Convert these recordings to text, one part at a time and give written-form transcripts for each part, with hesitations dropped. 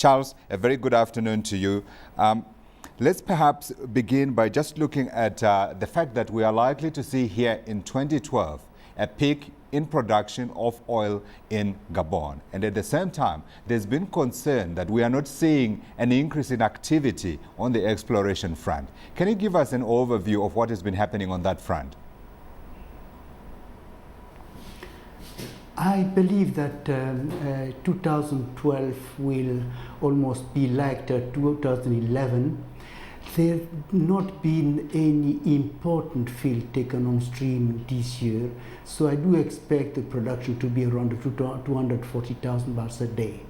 Charles, a very good afternoon to you. Let's perhaps begin by just looking at the fact that we are likely to see here in 2012 a peak in production of oil in Gabon. And at the same time, there's been concern that we are not seeing an increase in activity on the exploration front. Can you give us an overview of what has been happening on that front? I believe that 2012 will almost be like 2011. There has not been any important field taken on stream this year, so I do expect the production to be around 240,000 barrels a day.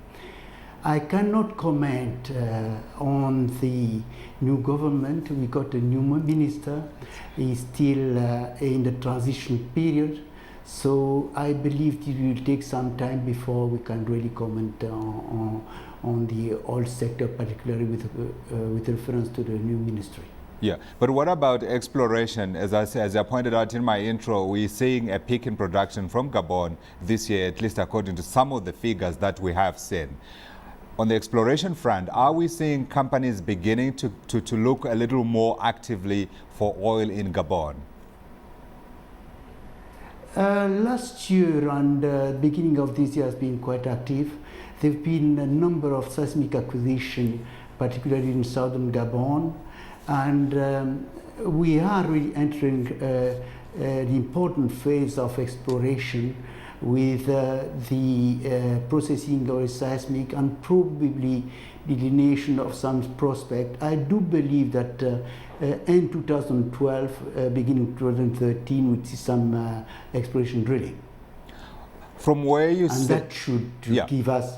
I cannot comment on the new government. We got a new minister. He's still in the transition period. So I believe it will take some time before we can really comment on the oil sector, particularly with reference to the new ministry. Yeah, but what about exploration? As I pointed out in my intro, we're seeing a peak in production from Gabon this year, at least according to some of the figures that we have seen. On the exploration front, are we seeing companies beginning to look a little more actively for oil in Gabon? Last year and beginning of this year has been quite active. There have been a number of seismic acquisitions, particularly in southern Gabon, and we are really entering an important phase of exploration with the processing of seismic and probably delineation of some prospect. I do believe that in 2012, beginning 2013, we see some exploration drilling. From where you and that should give us...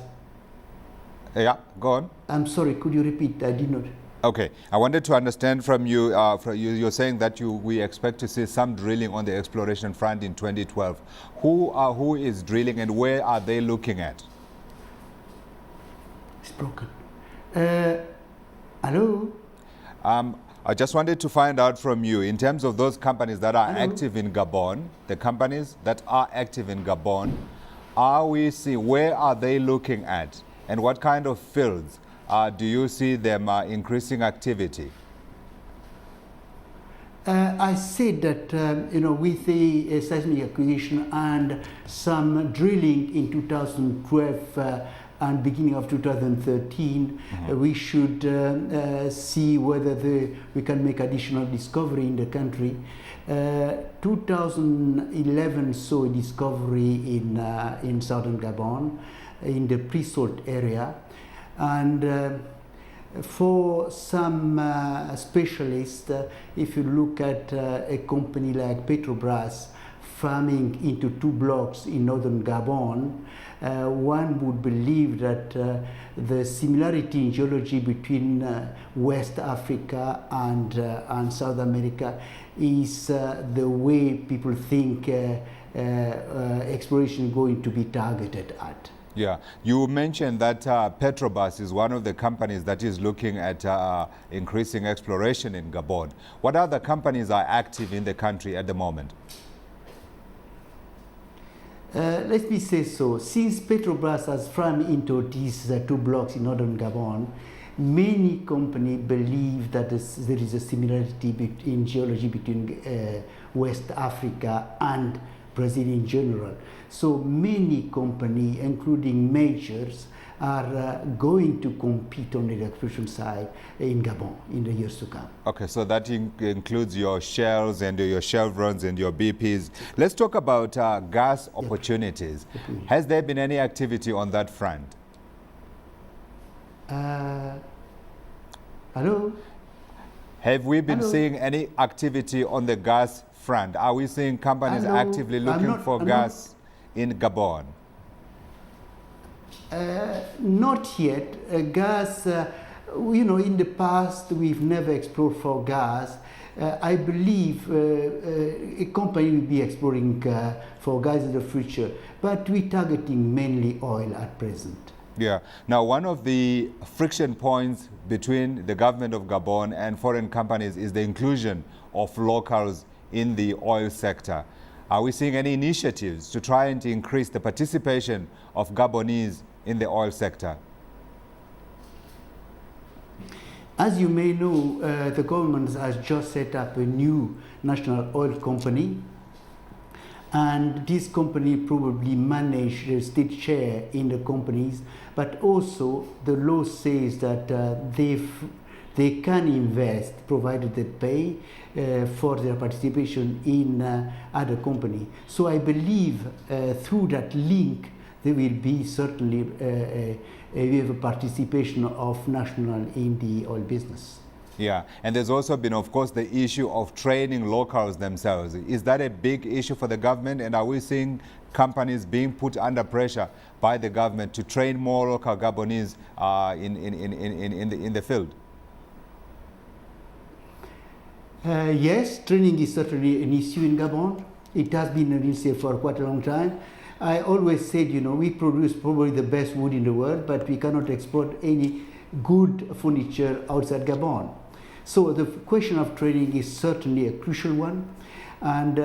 Yeah, go on. I'm sorry, could you repeat? I did not... Okay, I wanted to understand from you, you're saying that we expect to see some drilling on the exploration front in 2012. Who is drilling and where are they looking at? It's broken. Hello? I just wanted to find out from you, in terms of those companies that are active in Gabon, the companies that are active in Gabon, where are they looking at? And what kind of fields do you see them increasing activity? I said that with the seismic acquisition and some drilling in 2012 and beginning of 2013, we should see whether we can make additional discovery in the country. 2011 saw a discovery in southern Gabon, in the pre-salt area. And for some specialists, if you look at a company like Petrobras farming into 2 blocks in northern Gabon, one would believe that the similarity in geology between West Africa and South America is the way people think exploration is going to be targeted at. Yeah, you mentioned that Petrobras is one of the companies that is looking at increasing exploration in Gabon. What other companies are active in the country at the moment? Let me say so. Since Petrobras has farmed into these 2 blocks in northern Gabon, many companies believe that there is a similarity in geology between West Africa and Brazil in general. So many companies, including majors, are going to compete on the exploration side in Gabon in the years to come. Okay, so that includes your Shells and your Chevrons and your BPs. Let's talk about gas opportunities. Has there been any activity on that front? Hello? Have we been seeing any activity on the gas front? Are we seeing companies actively looking for gas in Gabon? Not yet. Gas, in the past we've never explored for gas. I believe a company will be exploring for gas in the future, but we're targeting mainly oil at present. Yeah. Now, one of the friction points between the government of Gabon and foreign companies is the inclusion of locals in the oil sector. Are we seeing any initiatives to try and increase the participation of Gabonese in the oil sector? As you may know, the government has just set up a new national oil company, and this company probably manage the state share in the companies, but also the law says that they can invest provided they pay for their participation in other company. So I believe through that link there will be certainly a participation of national in the oil business. Yeah, and there's also been, of course, the issue of training locals themselves. Is that a big issue for the government, and are we seeing companies being put under pressure by the government to train more local Gabonese in the field? Yes, training is certainly an issue in Gabon. It has been an issue for quite a long time. I always said, you know, we produce probably the best wood in the world, but we cannot export any good furniture outside Gabon. So the question of training is certainly a crucial one, and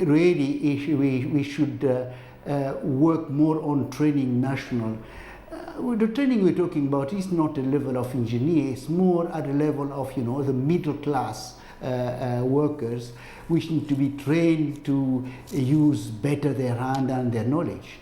really we should work more on training national. The training we're talking about is not a level of engineers, it's more at the level of, you know, the middle class workers, which need to be trained to use better their hand and their knowledge.